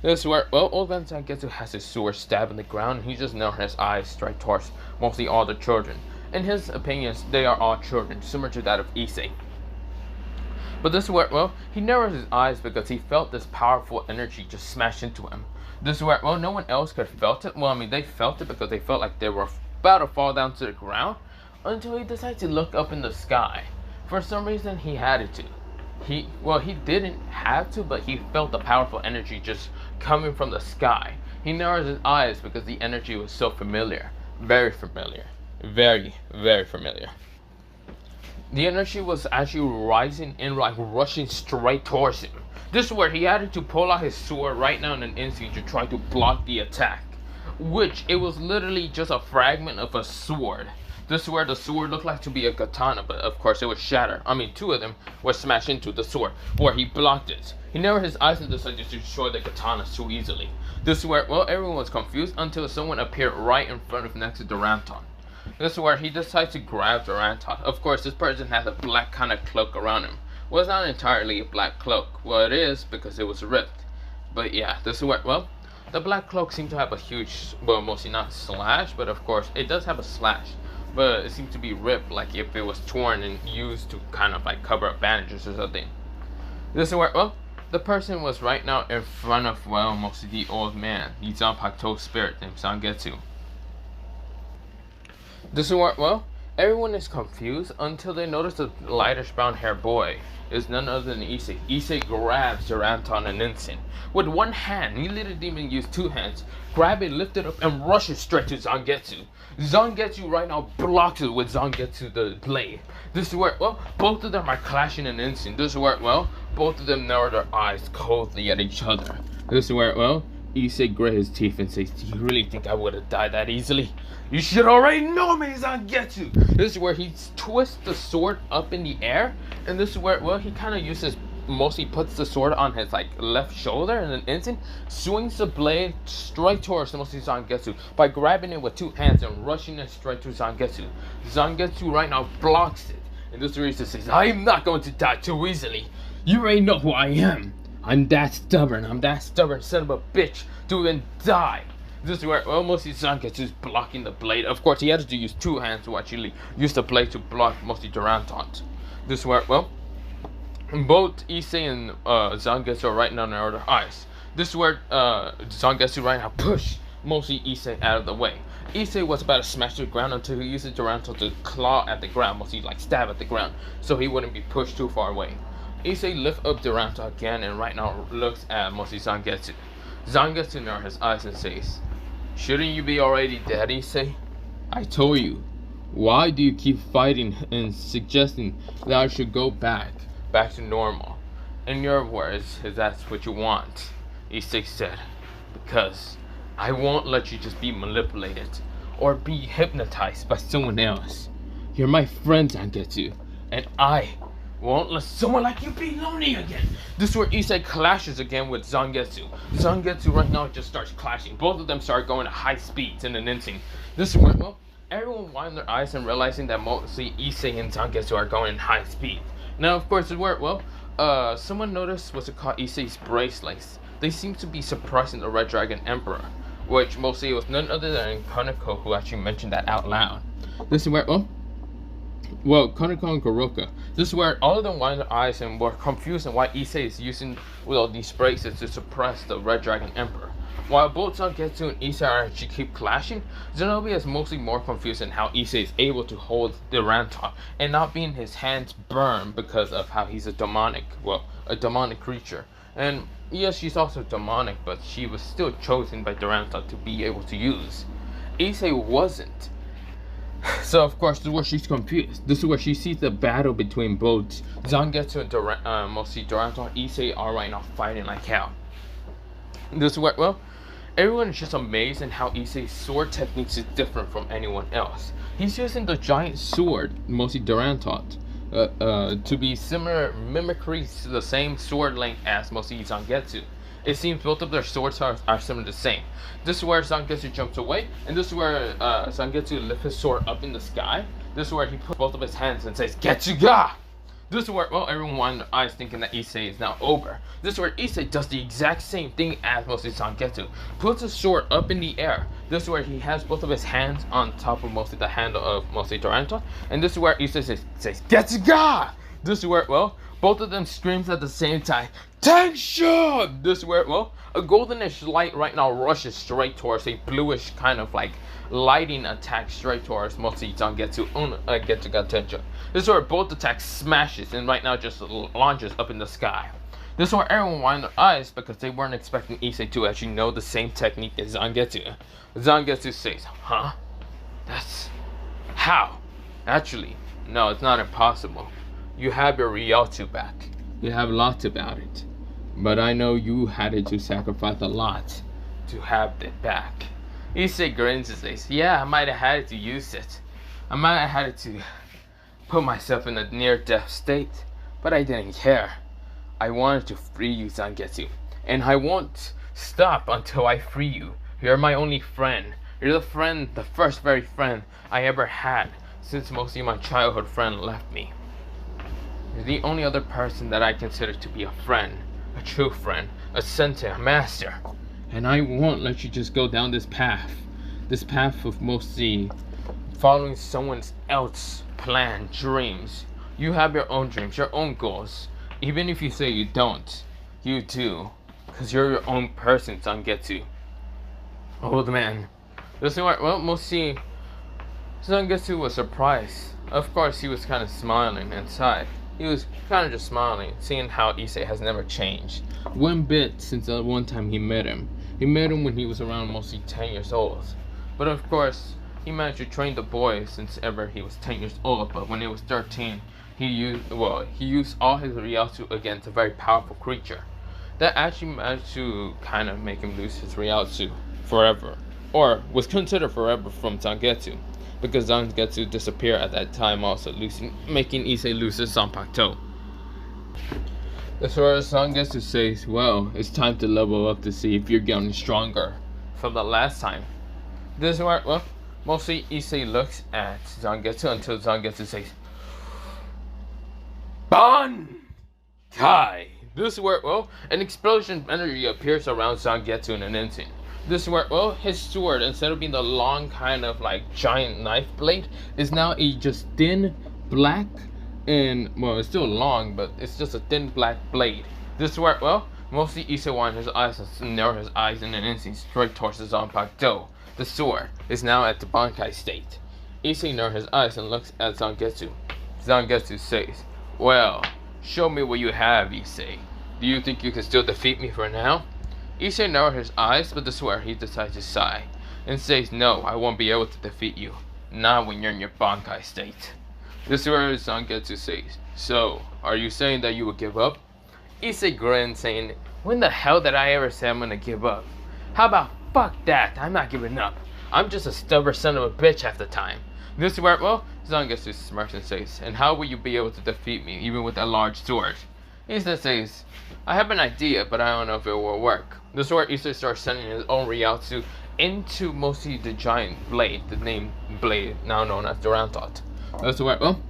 This is where, well, Old Man Zangetsu has his sword stabbed in the ground, and he just narrowed his eyes straight towards mostly all the children. In his opinions, they are all children, similar to that of Issei. But this is where, well, he narrowed his eyes because he felt this powerful energy just smash into him. This is where, well, no one else could have felt it. Well, I mean, they felt it because they felt like they were about to fall down to the ground, until he decided to look up in the sky. For some reason, he had to. He didn't have to, but he felt the powerful energy just coming from the sky. He narrowed his eyes because the energy was so familiar. Very familiar. Very, very familiar. The energy was actually rising and like rushing straight towards him. This is where he had to pull out his sword right now in an instant to try to block the attack. Which, it was literally just a fragment of a sword. This is where the sword looked like to be a katana, but of course it was shattered. I mean, two of them were smashed into the sword, where he blocked it. He narrowed his eyes and decided to destroy the katanas too easily. This is where, well, everyone was confused until someone appeared right in front of next to Duranton. This is where he decided to grab Duranton. Of course, this person has a black kind of cloak around him. Well, it's not entirely a black cloak. Well, it is because it was ripped. But yeah, this is where, well, the black cloak seemed to have a huge, well, mostly not slash, but of course, it does have a slash. But it seemed to be ripped, like if it was torn and used to kind of like cover up bandages or something. This is where, well, the person was right now in front of, well, mostly the old man, the Zanpakuto spirit named Zangetsu. This is where, well, Everyone is confused until they notice a lightish brown haired boy is none other than Issei. Issei grabs Duranton an instant. With one hand, he literally didn't even use two hands. Grab it, lift it up, and rushes straight to Zangetsu. Zangetsu right now blocks it with Zangetsu the blade. This is where, well, both of them are clashing in an instant. This is where, well, both of them narrow their eyes coldly at each other. This is where, well, Issei grit his teeth and says, "Do you really think I would have died that easily? You should already know me, Zangetsu!" This is where he twists the sword up in the air, and this is where, well, he kind of uses, mostly puts the sword on his, like, left shoulder in an instant, swings the blade straight towards mostly Zangetsu by grabbing it with two hands and rushing it straight to Zangetsu. Zangetsu right now blocks it, and this is where he says, "I'm not going to die too easily. You already know who I am. I'm that stubborn son of a bitch to even die." This is where, well, mostly Zangetsu is blocking the blade. Of course, he had to use two hands to actually use the blade to block mostly Duranton. This is where, well, both Issei and Zangetsu are right now in their eyes. This is where Zangetsu right now pushed mostly Issei out of the way. Issei was about to smash to the ground until he used Duranton to claw at the ground, mostly like stab at the ground, so he wouldn't be pushed too far away. Issei lifts up Duranton again and right now looks at mostly Zangetsu. Zangetsu narrows his eyes and says, "Shouldn't you be already dead, Issei? I told you. Why do you keep fighting and suggesting that I should go back to normal? In your words, if that's what you want," Issei said, "because I won't let you just be manipulated or be hypnotized by someone else. You're my friend, Zangetsu, and I won't let someone like you be lonely again." This is where Issei clashes again with Zangetsu. Zangetsu right now just starts clashing. Both of them start going at high speeds in an instant. This is where, well, everyone widened their eyes and realizing that mostly Issei and Zangetsu are going in high speed. Now, of course, where, well, someone noticed what's it called, Issei's bracelets. They seem to be surprising the Red Dragon Emperor, which mostly was none other than Kaneko who actually mentioned that out loud. This is where, well, Kaneko and Kuroka. This is where all of them widened their eyes and were confused on why Issei is using with all these bracelets to suppress the Red Dragon Emperor. While both Zangetsu and Issei are actually keep clashing, Zenobia is mostly more confused in how Issei is able to hold the Duranton and not being his hands burned because of how he's a demonic creature. And yes, she's also demonic, but she was still chosen by Duranton to be able to use. Issei wasn't. So of course, this is where she's confused. This is where she sees the battle between both Zangetsu and mostly Duranton and Issei are right now fighting like hell. This is where, well, everyone is just amazed in how Issei's sword techniques is different from anyone else. He's using the giant sword, mostly Duranton, to be similar mimicry to the same sword length as mostly Zangetsu. It seems both of their swords are similar the same. This is where Zangetsu jumps away, and this is where Zangetsu lifts his sword up in the sky. This is where he puts both of his hands and says, "Getsuga!" This is where, well, everyone widened their eyes thinking that Issei is now over. This is where Issei does the exact same thing as mostly Zangetsu. Puts his sword up in the air. This is where he has both of his hands on top of mostly the handle of mostly Duranton. And this is where Issei says, "Getsuga!" This is where, well, both of them screams at the same time, "Tension!" This is where, well, a goldenish light right now rushes straight towards a bluish kind of like lighting attack straight towards mostly Zangetsu Getsuga Tension. This is where both attacks smashes and right now just launches up in the sky. This is where everyone widened their eyes because they weren't expecting Issei to actually know the same technique as Zangetsu. Zangetsu says, "Huh? That's how? Actually, no, it's not impossible. You have your Ryotsu back. You have lots about it. But I know you had to sacrifice a lot to have it back." Issei grins and says, "Yeah, I might have had to use it. I might have had to put myself in a near-death state, but I didn't care. I wanted to free you, Zangetsu, and I won't stop until I free you. You're my only friend. You're the first very friend I ever had since mostly my childhood friend left me. You're the only other person that I consider to be a friend, a true friend, a sensei, a master. And I won't let you just go down this path of mostly following someone else's plan, dreams. You have your own dreams, your own goals. Even if you say you don't, you do, because you're your own person, Zangetsu." Old man. This is where, well, mostly Zangetsu was surprised. Of course, he was kind of smiling inside. He was kind of just smiling, seeing how Issei has never changed one bit since the one time he met him. He met him when he was around mostly 10 years old. But of course, he managed to train the boy since ever he was 10 years old. But when he was 13, he used all his Ryatsu against a very powerful creature. That actually managed to kind of make him lose his Ryatsu forever. Or was considered forever from Zangetsu. Because Zangetsu disappeared at that time, also making Issei lose his Zanpakuto. As far as Zangetsu says, well, it's time to level up to see if you're getting stronger from the last time. This is where, well, mostly Issei looks at Zangetsu until Zangetsu says, Bankai! This is where, well, an explosion of energy appears around Zangetsu in an instant. This is where, well, his sword, instead of being the long kind of like giant knife blade, is now a just thin black and, well, it's still long, but it's just a thin black blade. This is where, well, mostly Issei wanted his eyes and narrow his eyes in an instant straight towards the Zanpakuto. The sword is now at the Bankai state. Issei narrows his eyes and looks at Zangetsu. Zangetsu says, well, show me what you have, Issei. Do you think you can still defeat me for now? Issei narrows his eyes, but this is where he decides to sigh and says, no, I won't be able to defeat you. Not when you're in your Bankai state. This is where Zangetsu says, so, are you saying that you would give up? Issei grins, saying, when the hell did I ever say I'm gonna give up? How about fuck that, I'm not giving up. I'm just a stubborn son of a bitch half the time. This is where, well, Zangetsu smirks and says, and how will you be able to defeat me, even with a large sword? Issei says, I have an idea, but I don't know if it will work. This is where Issei starts sending his own Ryatsu into mostly the giant blade, the name blade, now known as Durantot. This is where, well,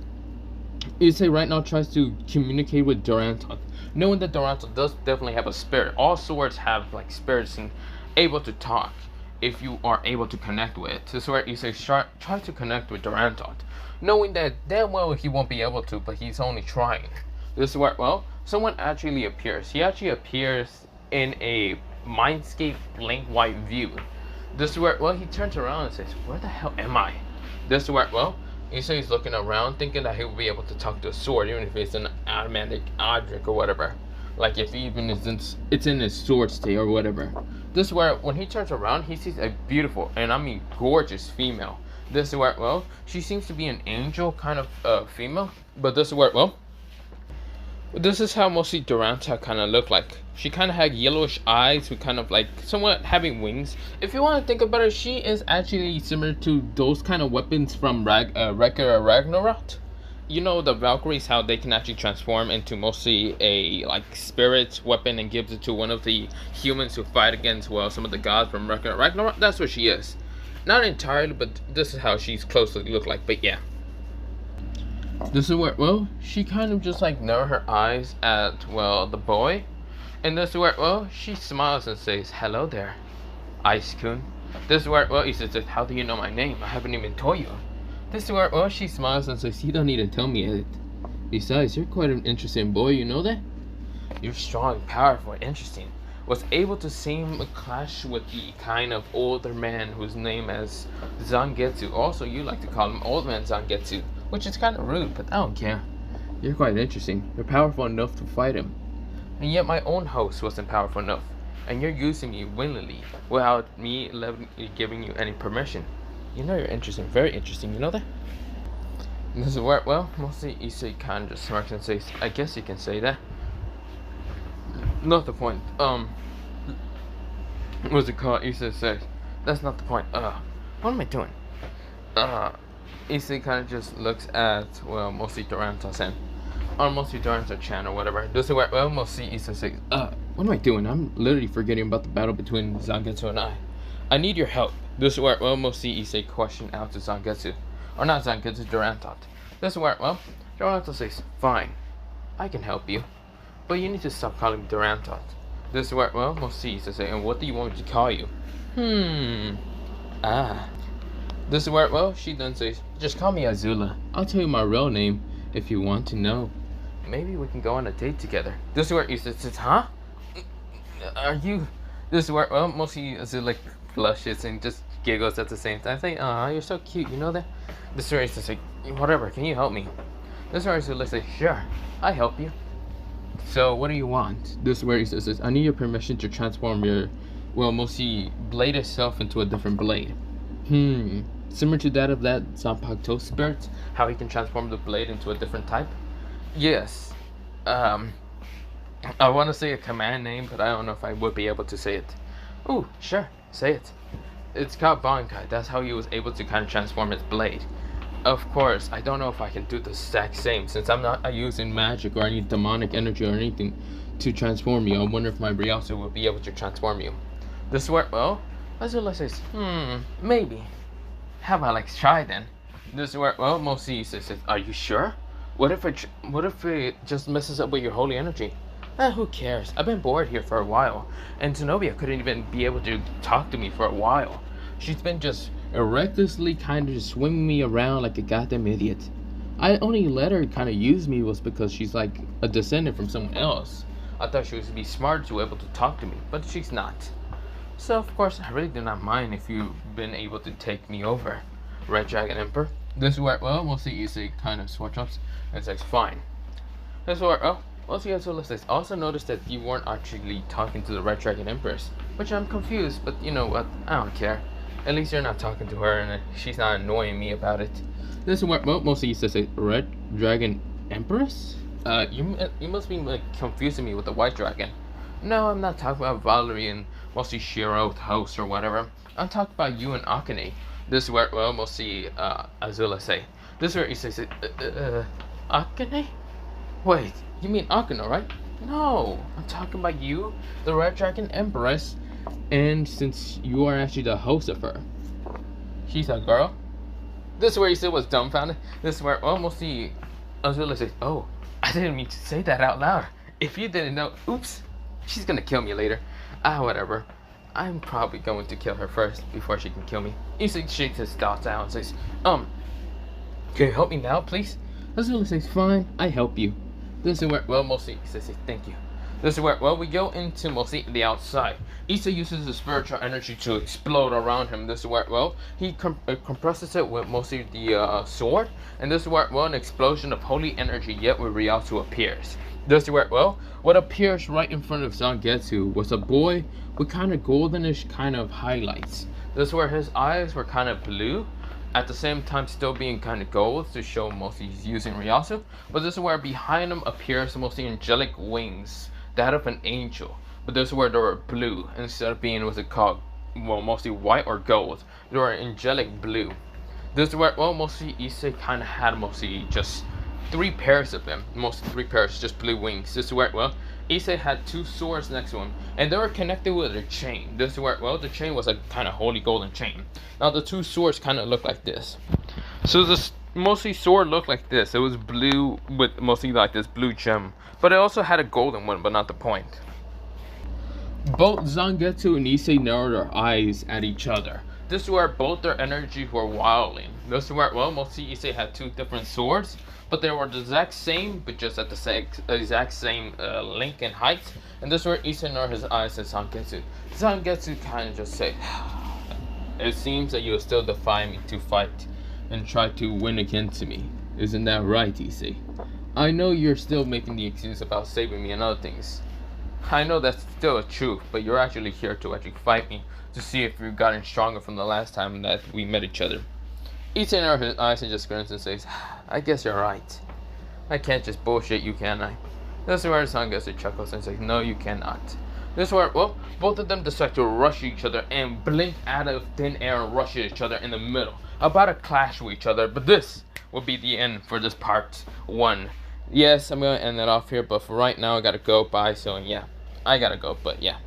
Issei right now tries to communicate with Durantot, knowing that Durantot does definitely have a spirit. All swords have like spirits and able to talk if you are able to connect with it. This is where Issei tries to connect with Durantot, knowing that damn well he won't be able to, but he's only trying. This is where, well, someone actually appears. He actually appears in a mindscape blank white view. This is where, well, he turns around and says, where the hell am I? This is where, well, Issei is looking around thinking that he will be able to talk to a sword, even if it's an automatic object or whatever. Like if even it's in his sword state or whatever. This is where, when he turns around, he sees a beautiful, and I mean gorgeous female. This is where, well, she seems to be an angel kind of female. But this is where, well, this is how mostly Duranta kind of looked like. She kind of had yellowish eyes with kind of like somewhat having wings. If you want to think about it, she is actually similar to those kind of weapons from Wrecker Ragnarok. You know, the Valkyries, how they can actually transform into mostly a like spirit weapon and gives it to one of the humans who fight against, well, some of the gods from Wrecker Ragnarok. That's what she is. Not entirely, but this is how she's closely look like. But yeah. This is where, well, she kind of just like narrow her eyes at, well, the boy. And this is where, well, she smiles and says, hello there, Ice-kun. This is where, well, he says, how do you know my name? I haven't even told you. This is where, well, she smiles and says, you don't need to tell me it. Besides, you're quite an interesting boy, you know that? You're strong, powerful, interesting. Was able to seem a clash with the kind of older man whose name is Zangetsu. Also, you like to call him Old Man Zangetsu, which is kind of rude, but I don't care. You're quite interesting. You're powerful enough to fight him. And yet my own host wasn't powerful enough. And you're using me willingly without me giving you any permission. You know you're interesting, very interesting, you know that? And this is where, well, mostly Issei kind of just smirks and says, I guess you can say that. Not the point. What's it called? Issei says, that's not the point. What am I doing? Issei kind of just looks at, well, mostly Duranta-san, or mostly Duranta-chan or whatever. This is where, well, mostly Issei says, what am I doing? I'm literally forgetting about the battle between Zangetsu and I. I need your help. This is where, well, mostly Issei questioned out to Zangetsu, or not Zangetsu, Durantot. This is where, well, Durantot says, fine, I can help you, but you need to stop calling me Durantot. This is where, well, mostly Issei says, and what do you want me to call you? This is where, well, she then says, just call me Azula. I'll tell you my real name if you want to know. Maybe we can go on a date together. This is where Issei says, huh? Are you... This is where, well, mostly Azula blushes and just giggles at the same time. I say, "Oh, you're so cute. You know that?" This where Issei like, "Whatever. Can you help me?" This where Issei looks like, "Sure, I help you." So what do you want? This is where he says, "I need your permission to transform your, well, mostly blade itself into a different blade." Similar to that of that Zanpakuto spirit, how he can transform the blade into a different type. Yes. I want to say a command name, but I don't know if I would be able to say it. Ooh, sure, say it. It's called Bankai. That's how he was able to kind of transform his blade. Of course, I don't know if I can do the exact same, since I'm not using magic or any demonic energy or anything to transform you. I wonder if my Ryasu will be able to transform you. This is where, well, Azula says, maybe. How about let's try then? This is where, well, Mosi says, "Are you sure? What if it just messes up with your holy energy?" Who cares? I've been bored here for a while, and Zenobia couldn't even be able to talk to me for a while. She's been just recklessly kind of just swinging me around like a goddamn idiot. I only let her kind of use me was because she's like a descendant from someone else. I thought she was to be smart to be able to talk to me, but she's not. So of course, I really do not mind if you've been able to take me over, Red Dragon Emperor. This is where, well, we'll see Issei kind of switch ups and says, fine. This is where, oh, we'll see Azula says, also noticed that you weren't actually talking to the Red Dragon Empress, which I'm confused, but you know what, I don't care. At least you're not talking to her and she's not annoying me about it. This is where, well, mostly Issei says, Red Dragon Empress? You must be like confusing me with the White Dragon. No, I'm not talking about Valerie and mostly Shiro, the host or whatever. I'm talking about you and Akane. This is where, well, mostly Azula say. This is where Issei says, Akane? Wait, you mean Akane, right? No, I'm talking about you, the Red Dragon Empress, and since you are actually the host of her. She's a girl? This is where Issei was dumbfounded. This is where, well, mostly Azula says, oh, I didn't mean to say that out loud. If you didn't know, oops. She's gonna kill me later. Whatever. I'm probably going to kill her first before she can kill me. Issei shakes his thoughts out and says, can you help me now, please? Azula says, fine, I help you. This is where, well, mostly Issei says, thank you. This is where, well, we go into mostly the outside. Issei uses the spiritual energy to explode around him. This is where, well, he compresses it with mostly the sword. And this is where, well, an explosion of holy energy yet with Ryasu appears. This is where, well, what appears right in front of Zangetsu was a boy with kind of goldenish kind of highlights. This is where his eyes were kind of blue, at the same time still being kind of gold to show mostly he's using Ryasu. But this is where behind him appears mostly angelic wings, that of an angel. But this is where they were blue instead of being what's it called, well, mostly white or gold. They were angelic blue. This is where, well, mostly Issei kind of had mostly just 3 pairs of them, mostly 3 pairs, just blue wings. This is where, well, Issei had 2 swords next to him, and they were connected with a chain. This is where, well, the chain was a kind of holy golden chain. Now the 2 swords kind of look like this. So this mostly sword looked like this. It was blue with mostly like this blue gem, but it also had a golden one, but not the point. Both Zangetsu and Issei narrowed their eyes at each other. This is where both their energies were wilding. This is where, well, mostly Issei had 2 different swords, but they were the exact same, but just at the exact same length and height. And this is where Issei narrowed his eyes at Zangetsu. Zangetsu kind of just said, it seems that you still defy me to fight and try to win against me. Isn't that right, Issei? I know you're still making the excuse about saving me and other things. I know that's still a truth, but you're actually here to actually fight me, to see if you've gotten stronger from the last time that we met each other. Issei narrowed his eyes and just grins and says, I guess you're right. I can't just bullshit you, can I? This is where Zangetsu chuckles and says, no, you cannot. This is where, well, both of them decide to rush each other and blink out of thin air and rush each other in the middle, about to clash with each other. But this will be the end for this part 1. Yes, I'm going to end it off here, but for right now, I got to go. Bye. So, yeah, I got to go, but yeah.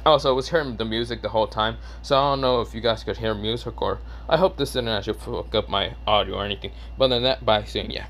Also, I was hearing the music the whole time, so I don't know if you guys could hear music, or I hope this didn't actually fuck up my audio or anything. But other than that, bye. So, yeah.